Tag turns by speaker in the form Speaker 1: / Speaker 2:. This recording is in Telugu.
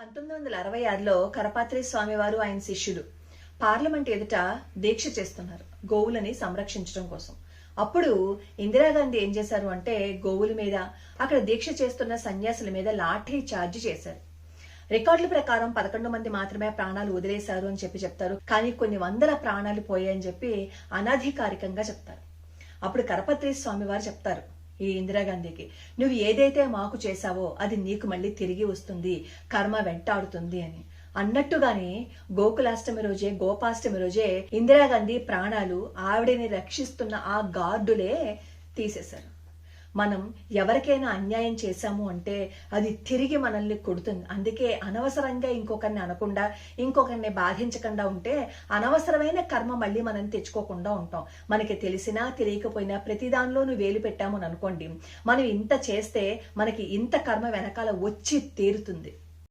Speaker 1: 1966లో కరపాత్రి స్వామివారు ఆయన శిష్యులు పార్లమెంట్ ఎదుట దీక్ష చేస్తున్నారు గోవులని సంరక్షించడం కోసం. అప్పుడు ఇందిరాగాంధీ ఏం చేశారు అంటే గోవుల మీద, అక్కడ దీక్ష చేస్తున్న సన్యాసుల మీద లాఠీ చార్జ్ చేశారు. రికార్డుల ప్రకారం 11 మంది మాత్రమే ప్రాణాలు వదిలేశారు అని చెప్తారు. కానీ కొన్ని వందల ప్రాణాలు పోయాయని చెప్పి అనధికారికంగా చెప్తారు. అప్పుడు కరపత్రి స్వామి వారు చెప్తారు ఈ ఇందిరాగాంధీకి, నువ్వు ఏదైతే మాకు చేశావో అది నీకు మళ్ళీ తిరిగి వస్తుంది, కర్మ వెంటాడుతుంది అని అన్నట్టుగానే గోకులాష్టమి రోజే, గోపాష్టమి రోజే ఇందిరాగాంధీ ప్రాణాలు ఆవిడని రక్షిస్తున్న ఆ గార్డులే తీసేశారు. మనం ఎవరికైనా అన్యాయం చేశాము అంటే అది తిరిగి మనల్ని కొడుతుంది. అందుకే అనవసరంగా ఇంకొకరిని అనకుండా, ఇంకొకరిని బాధించకుండా ఉంటే అనవసరమైన కర్మ మళ్ళీ మనం తెచ్చుకోకుండా ఉంటాం. మనకి తెలిసినా తెలియకపోయినా ప్రతి దానిలోనూ వేలు పెట్టాము అని అనుకోండి, మనం ఇంత చేస్తే మనకి ఇంత కర్మ వెనకాల వచ్చి తీరుతుంది.